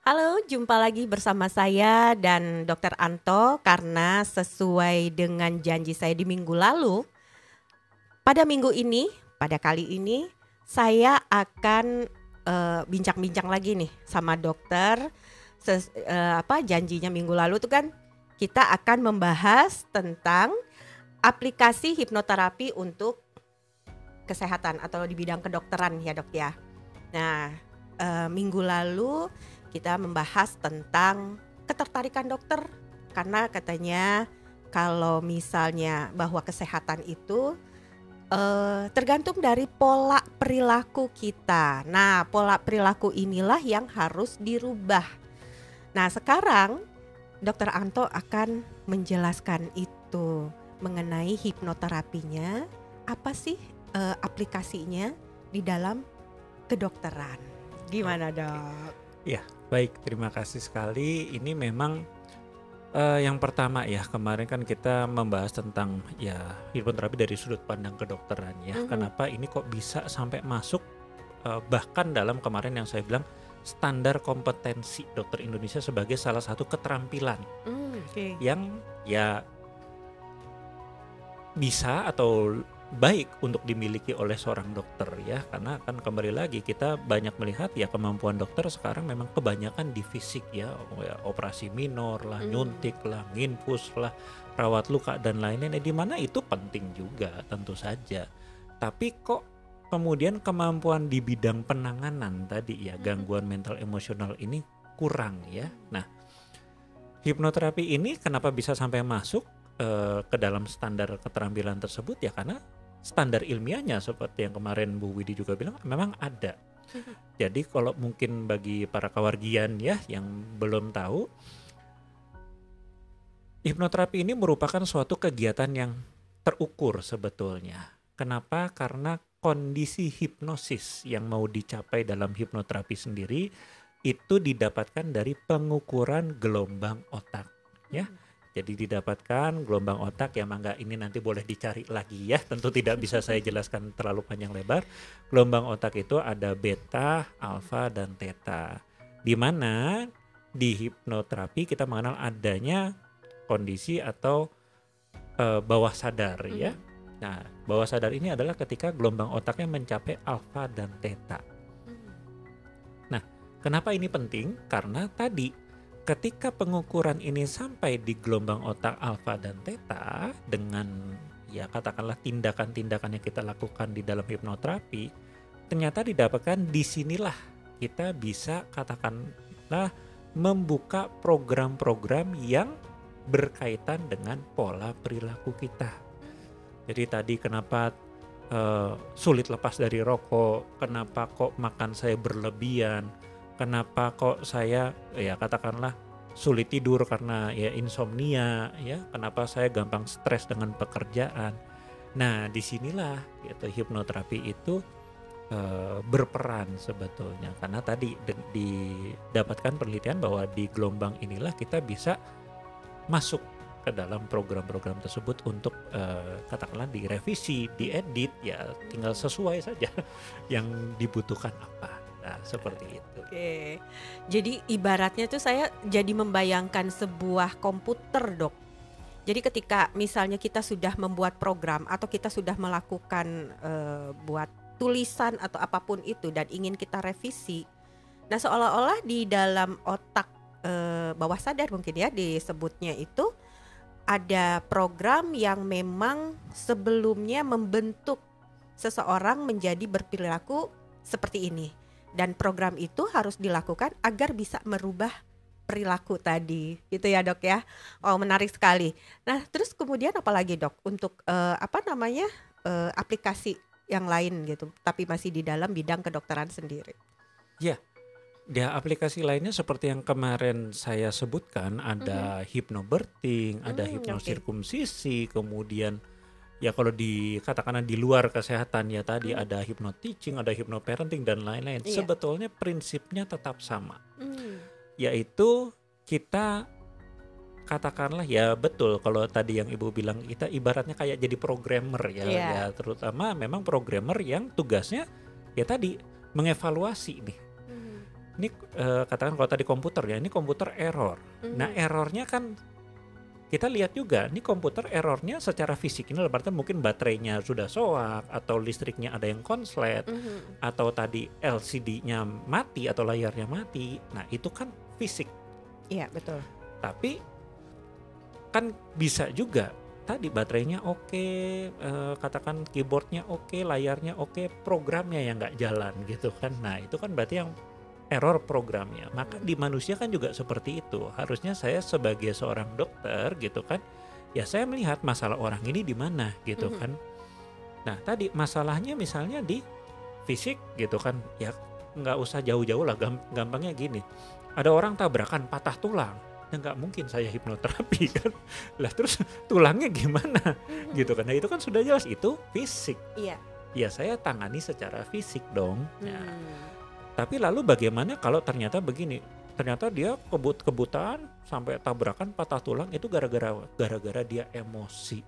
Halo, jumpa lagi bersama saya dan Dr. Anto karena sesuai dengan janji saya di minggu lalu, pada kali ini saya akan bincang-bincang lagi nih sama dokter. Janjinya minggu lalu tuh kan kita akan membahas tentang aplikasi hipnoterapi untuk kesehatan atau di bidang kedokteran ya dok ya. Nah, minggu lalu kita membahas tentang ketertarikan dokter karena katanya kalau misalnya bahwa kesehatan itu tergantung dari pola perilaku kita. Nah, pola perilaku inilah yang harus dirubah. Nah, sekarang Dr. Anto akan menjelaskan itu mengenai hipnoterapinya, apa sih aplikasinya di dalam kedokteran. Gimana dok? Ya, baik, terima kasih sekali. Ini memang yang pertama ya, kemarin kan kita membahas tentang ya hipnoterapi dari sudut pandang kedokteran ya. Kenapa ini kok bisa sampai masuk bahkan dalam kemarin yang saya bilang standar kompetensi dokter Indonesia sebagai salah satu keterampilan yang ya bisa atau baik untuk dimiliki oleh seorang dokter ya, karena kan kembali lagi kita banyak melihat ya kemampuan dokter sekarang memang kebanyakan di fisik ya, operasi minor lah, nyuntik lah, nginfus lah, rawat luka dan lain-lain, di mana itu penting juga tentu saja. Tapi kok kemudian kemampuan di bidang penanganan tadi ya gangguan mental emosional ini kurang ya. Nah, hipnoterapi ini kenapa bisa sampai masuk ke dalam standar keterampilan tersebut ya karena standar ilmiahnya seperti yang kemarin Bu Widi juga bilang memang ada. Jadi kalau mungkin bagi para kawargian ya yang belum tahu, hipnoterapi ini merupakan suatu kegiatan yang terukur sebetulnya. Kenapa? Karena kondisi hipnosis yang mau dicapai dalam hipnoterapi sendiri itu didapatkan dari pengukuran gelombang otak ya. Jadi didapatkan gelombang otak yang mangga ini nanti boleh dicari lagi ya. Tentu tidak bisa saya jelaskan terlalu panjang lebar. Gelombang otak itu ada beta, alfa, dan theta. Di mana di hipnoterapi kita mengenal adanya kondisi atau bawah sadar ya. Nah, bawah sadar ini adalah ketika gelombang otaknya mencapai alfa dan theta. Nah, kenapa ini penting? Karena tadi ketika pengukuran ini sampai di gelombang otak alfa dan theta dengan ya katakanlah tindakan-tindakan yang kita lakukan di dalam hipnoterapi, ternyata didapatkan disinilah kita bisa katakanlah membuka program-program yang berkaitan dengan pola perilaku kita. Jadi tadi kenapa sulit lepas dari rokok, kenapa kok makan saya berlebihan, kenapa kok saya ya katakanlah sulit tidur karena ya insomnia ya, kenapa saya gampang stres dengan pekerjaan. Nah, disinilah gitu hipnoterapi itu berperan sebetulnya karena tadi didapatkan penelitian bahwa di gelombang inilah kita bisa masuk ke dalam program-program tersebut untuk katakanlah direvisi, diedit ya tinggal sesuai saja yang dibutuhkan apa. Nah, seperti itu. Oke. Jadi ibaratnya tuh saya jadi membayangkan sebuah komputer, Dok. Jadi ketika misalnya kita sudah membuat program atau kita sudah melakukan buat tulisan atau apapun itu dan ingin kita revisi. Nah, seolah-olah di dalam otak bawah sadar mungkin ya disebutnya itu ada program yang memang sebelumnya membentuk seseorang menjadi berperilaku seperti ini. Dan program itu harus dilakukan agar bisa merubah perilaku tadi, gitu ya dok ya. Oh menarik sekali. Nah terus kemudian apa lagi dok untuk aplikasi yang lain gitu, tapi masih di dalam bidang kedokteran sendiri? Ya, aplikasi lainnya seperti yang kemarin saya sebutkan ada hypnobirthing, ada hipnosirkumsisi, kemudian ya kalau dikatakan di luar kesehatan ya tadi ada hypnoteaching, ada hypnoparenting dan lain-lain. Sebetulnya prinsipnya tetap sama. Yaitu kita katakanlah ya betul kalau tadi yang Ibu bilang kita ibaratnya kayak jadi programmer ya, ya terutama memang programmer yang tugasnya ya tadi mengevaluasi nih. Ini katakan kalau tadi komputer ya, ini komputer error. Nah errornya kan kita lihat juga, ini komputer errornya secara fisik ini berarti mungkin baterainya sudah soak, atau listriknya ada yang konslet, atau tadi LCD-nya mati atau layarnya mati. Nah itu kan fisik. Iya betul. Tapi kan bisa juga tadi baterainya oke, katakan keyboardnya oke, layarnya oke, programnya yang nggak jalan gitu kan. Nah itu kan berarti yang error programnya. Maka di manusia kan juga seperti itu. Harusnya saya sebagai seorang dokter gitu kan, ya saya melihat masalah orang ini di mana gitu kan. Nah tadi masalahnya misalnya di fisik gitu kan, ya nggak usah jauh-jauh lah, gampangnya gini. Ada orang tabrakan patah tulang, ya nggak mungkin saya hipnoterapi kan. Lah terus tulangnya gimana gitu kan. Nah itu kan sudah jelas itu fisik. Iya. Ya saya tangani secara fisik dong. Ya. Tapi lalu bagaimana kalau ternyata begini, ternyata dia kebutaan sampai tabrakan patah tulang itu gara-gara dia emosi,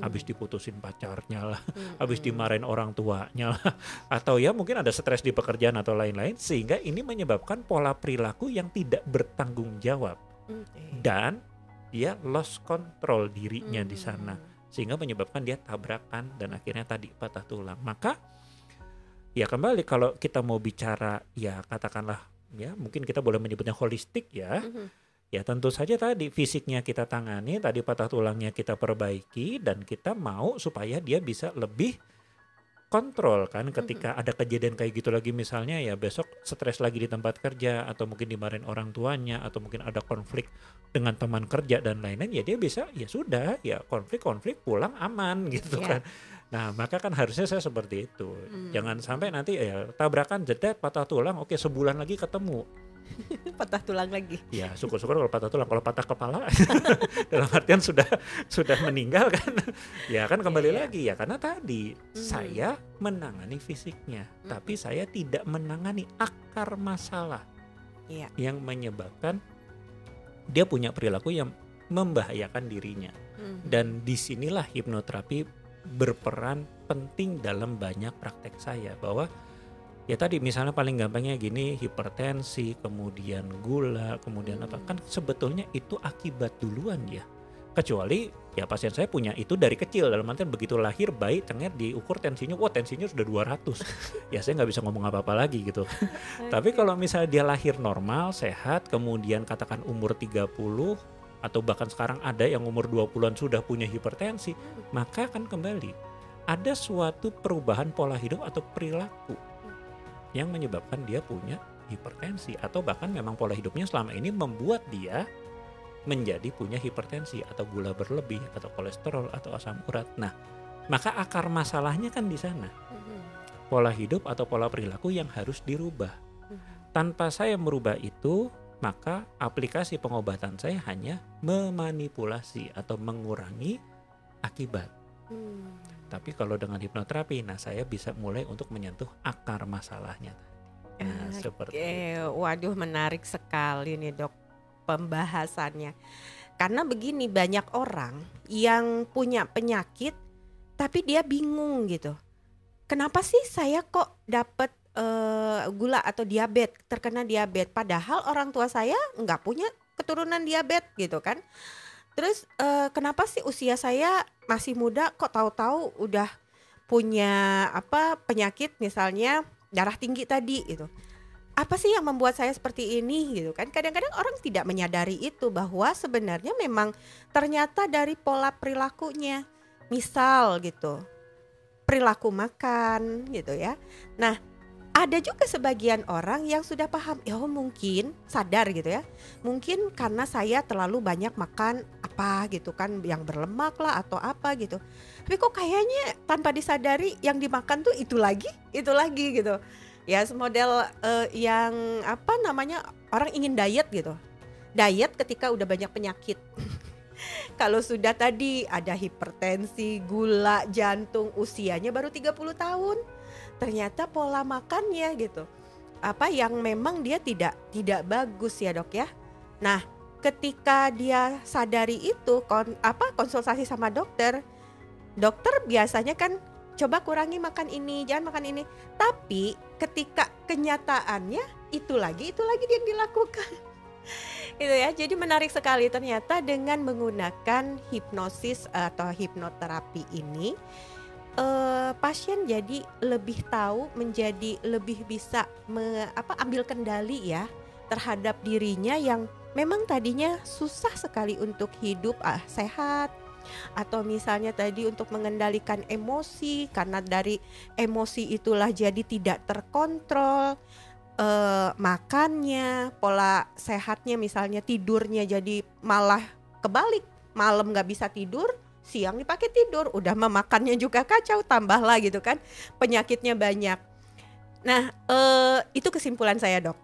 habis diputusin pacarnya lah, habis dimarahin orang tuanya lah, atau ya mungkin ada stres di pekerjaan atau lain-lain, sehingga ini menyebabkan pola perilaku yang tidak bertanggung jawab dan dia lost control dirinya di sana, sehingga menyebabkan dia tabrakan dan akhirnya tadi patah tulang. Maka ya kembali kalau kita mau bicara ya katakanlah ya mungkin kita boleh menyebutnya holistik ya. Ya tentu saja tadi fisiknya kita tangani, tadi patah tulangnya kita perbaiki, dan kita mau supaya dia bisa lebih kontrol kan ketika ada kejadian kayak gitu lagi, misalnya ya besok stres lagi di tempat kerja, atau mungkin dimarahin orang tuanya, atau mungkin ada konflik dengan teman kerja dan lain-lain, ya dia bisa ya sudah ya konflik pulang aman gitu kan. Nah maka kan harusnya saya seperti itu. Jangan sampai nanti ya tabrakan jedet patah tulang, oke sebulan lagi ketemu patah tulang lagi. Ya syukur-syukur kalau patah tulang, kalau patah kepala dalam artian sudah meninggal kan. Ya kan kembali lagi ya karena tadi saya menangani fisiknya, tapi saya tidak menangani akar masalah yang menyebabkan dia punya perilaku yang membahayakan dirinya. Dan disinilah hipnoterapi berperan penting dalam banyak praktek saya, bahwa ya tadi misalnya paling gampangnya gini, hipertensi, kemudian gula, kemudian apa, kan sebetulnya itu akibat duluan ya. Kecuali ya pasien saya punya itu dari kecil, dalam artian begitu lahir bayi cengir diukur tensinya, wah tensinya sudah 200. Ya saya nggak bisa ngomong apa-apa lagi gitu. Tapi kalau misalnya dia lahir normal, sehat, kemudian katakan umur 30 atau bahkan sekarang ada yang umur 20-an sudah punya hipertensi, maka kan kembali ada suatu perubahan pola hidup atau perilaku yang menyebabkan dia punya hipertensi, atau bahkan memang pola hidupnya selama ini membuat dia menjadi punya hipertensi atau gula berlebih atau kolesterol atau asam urat. Nah, maka akar masalahnya kan di sana. Pola hidup atau pola perilaku yang harus dirubah. Tanpa saya merubah itu, maka aplikasi pengobatan saya hanya memanipulasi atau mengurangi akibat. Tapi kalau dengan hipnoterapi, nah saya bisa mulai untuk menyentuh akar masalahnya. Nah, seperti itu. Waduh, menarik sekali nih dok pembahasannya. Karena begini, banyak orang yang punya penyakit tapi dia bingung gitu. Kenapa sih saya kok dapat gula atau diabetes, terkena diabetes, padahal orang tua saya nggak punya keturunan diabetes gitu kan. Terus kenapa sih usia saya masih muda kok tahu-tahu udah punya penyakit misalnya darah tinggi tadi gitu. Apa sih yang membuat saya seperti ini gitu kan. Kadang-kadang orang tidak menyadari itu, bahwa sebenarnya memang ternyata dari pola perilakunya. Misal gitu, perilaku makan gitu ya. Nah, ada juga sebagian orang yang sudah paham, mungkin sadar gitu ya, mungkin karena saya terlalu banyak makan apa gitu kan, yang berlemak lah atau apa gitu. Tapi kok kayaknya tanpa disadari yang dimakan tuh itu lagi gitu. Ya model yang orang ingin diet gitu. Diet ketika udah banyak penyakit. Kalau sudah tadi ada hipertensi, gula, jantung, usianya baru 30 tahun. Ternyata pola makannya gitu yang memang dia tidak bagus ya dok ya. Nah ketika dia sadari itu, konsultasi sama dokter biasanya kan coba kurangi makan ini, jangan makan ini. Tapi ketika kenyataannya itu lagi yang dilakukan. Itu ya, jadi menarik sekali ternyata dengan menggunakan hipnosis atau hipnoterapi ini, pasien jadi lebih tahu, menjadi lebih bisa ambil kendali ya terhadap dirinya yang memang tadinya susah sekali untuk hidup sehat, atau misalnya tadi untuk mengendalikan emosi, karena dari emosi itulah jadi tidak terkontrol. Makannya, pola sehatnya misalnya tidurnya jadi malah kebalik, malam nggak bisa tidur, siang dipakai tidur, udah memakannya juga kacau, tambahlah gitu kan, penyakitnya banyak. Nah, itu kesimpulan saya, Dok.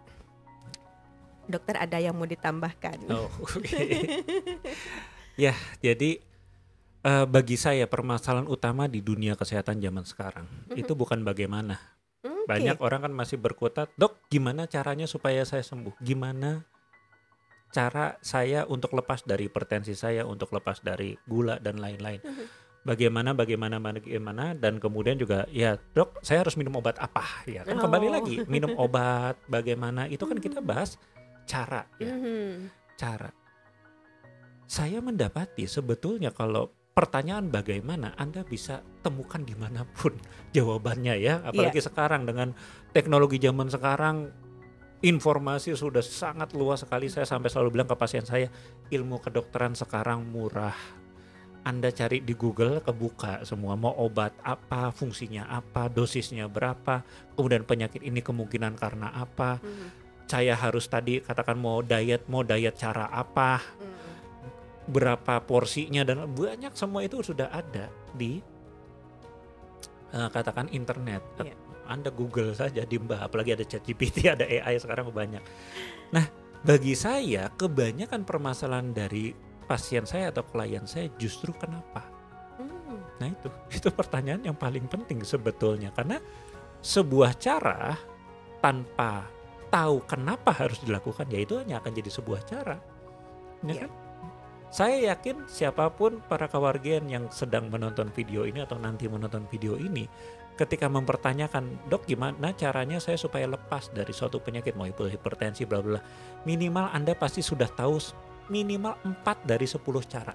Dokter ada yang mau ditambahkan? Oh, okay. Ya, jadi bagi saya permasalahan utama di dunia kesehatan zaman sekarang itu bukan bagaimana. Banyak orang kan masih berkutat, dok gimana caranya supaya saya sembuh? Gimana cara saya untuk lepas dari hipertensi saya, untuk lepas dari gula dan lain-lain? Bagaimana dan kemudian juga ya dok saya harus minum obat apa? Ya kan kembali lagi minum obat bagaimana itu kan kita bahas cara ya. Cara. Saya mendapati sebetulnya kalau pertanyaan bagaimana Anda bisa temukan dimanapun jawabannya ya, apalagi sekarang dengan teknologi zaman sekarang informasi sudah sangat luas sekali. Saya sampai selalu bilang ke pasien saya, ilmu kedokteran sekarang murah. Anda cari di Google kebuka semua, mau obat apa, fungsinya apa, dosisnya berapa, kemudian penyakit ini kemungkinan karena apa. Saya harus tadi katakan mau diet cara apa. Berapa porsinya dan banyak, semua itu sudah ada di katakan internet. Anda Google saja di apalagi ada ChatGPT, ada AI sekarang banyak. Nah, bagi saya kebanyakan permasalahan dari pasien saya atau klien saya justru kenapa? Nah itu pertanyaan yang paling penting sebetulnya, karena sebuah cara tanpa tahu kenapa harus dilakukan ya itu hanya akan jadi sebuah cara. Ya kan? Saya yakin siapapun para kewargian yang sedang menonton video ini atau nanti menonton video ini, ketika mempertanyakan, dok gimana caranya saya supaya lepas dari suatu penyakit, mau hipertensi bla bla, minimal Anda pasti sudah tahu minimal 4 dari 10 cara.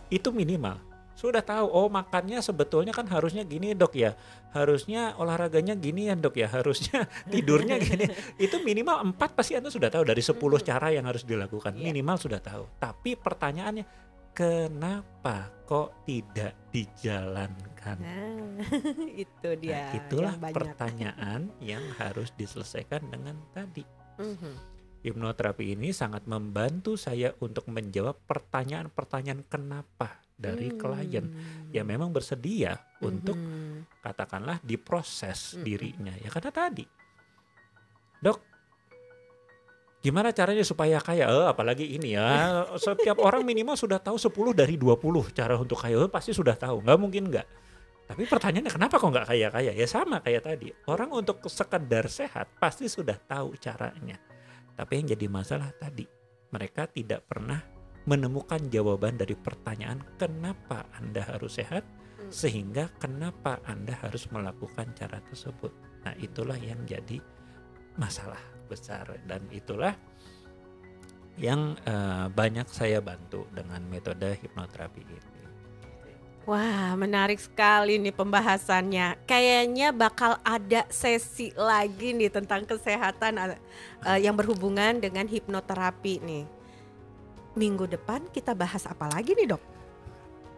Itu minimal. Sudah tahu, oh makannya sebetulnya kan harusnya gini dok ya, harusnya olahraganya gini ya dok ya, harusnya tidurnya gini. Itu minimal 4 pasti Anda sudah tahu dari 10 cara yang harus dilakukan, minimal sudah tahu. Tapi pertanyaannya, kenapa kok tidak dijalankan? Itu dia. Nah, itulah pertanyaan yang harus diselesaikan dengan tadi. Hipnoterapi ini sangat membantu saya untuk menjawab pertanyaan-pertanyaan kenapa dari klien yang memang bersedia untuk katakanlah diproses dirinya ya, karena tadi dok gimana caranya supaya kaya, apalagi ini ya setiap orang minimal sudah tahu 10 dari 20 cara untuk kaya, pasti sudah tahu, nggak mungkin nggak. Tapi pertanyaannya kenapa kok nggak kaya-kaya? Ya sama kayak tadi, orang untuk sekedar sehat pasti sudah tahu caranya, tapi yang jadi masalah tadi mereka tidak pernah menemukan jawaban dari pertanyaan kenapa Anda harus sehat, sehingga kenapa Anda harus melakukan cara tersebut. Nah itulah yang jadi masalah besar, dan itulah yang banyak saya bantu dengan metode hipnoterapi ini. Wah, menarik sekali nih pembahasannya. Kayaknya bakal ada sesi lagi nih tentang kesehatan yang berhubungan dengan hipnoterapi nih. Minggu depan kita bahas apa lagi nih dok?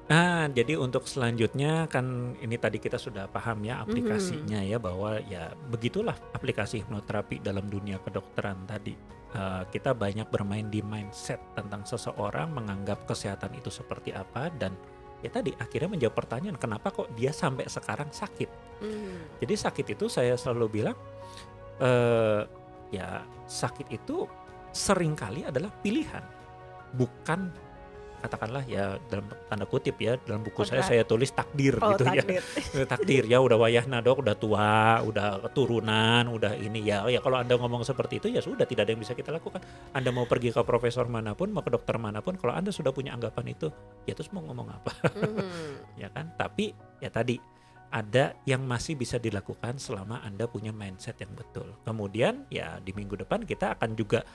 Nah, jadi untuk selanjutnya kan ini tadi kita sudah paham ya aplikasinya ya, bahwa ya begitulah aplikasi hipnoterapi dalam dunia kedokteran tadi. Kita banyak bermain di mindset tentang seseorang menganggap kesehatan itu seperti apa, dan ya tadi akhirnya menjawab pertanyaan kenapa kok dia sampai sekarang sakit. Jadi sakit itu saya selalu bilang ya sakit itu seringkali adalah pilihan, bukan katakanlah ya dalam tanda kutip ya, dalam buku saya tulis takdir gitu takdir. Ya takdir ya, udah wayahna dok, udah tua, udah keturunan, udah ini ya kalau Anda ngomong seperti itu ya sudah tidak ada yang bisa kita lakukan. Anda mau pergi ke profesor manapun, mau ke dokter manapun, kalau Anda sudah punya anggapan itu ya terus mau ngomong apa. Ya kan, tapi ya tadi ada yang masih bisa dilakukan selama Anda punya mindset yang betul. Kemudian ya di minggu depan kita akan juga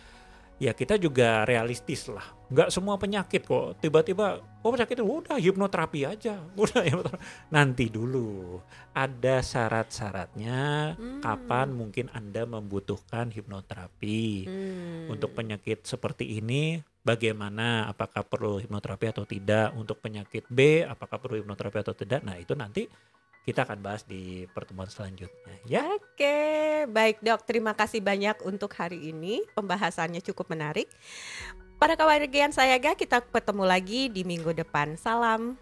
kita juga realistis lah. Nggak semua penyakit kok tiba-tiba penyakit udah hipnoterapi aja. Udah hipnoterapi. Nanti dulu ada syarat-syaratnya kapan mungkin Anda membutuhkan hipnoterapi. Untuk penyakit seperti ini bagaimana, apakah perlu hipnoterapi atau tidak? Untuk penyakit B apakah perlu hipnoterapi atau tidak? Nah, itu nanti kita akan bahas di pertemuan selanjutnya ya. Oke, baik Dok, terima kasih banyak untuk hari ini. Pembahasannya cukup menarik. Para kawan Giant Sayaga, kita ketemu lagi di minggu depan. Salam.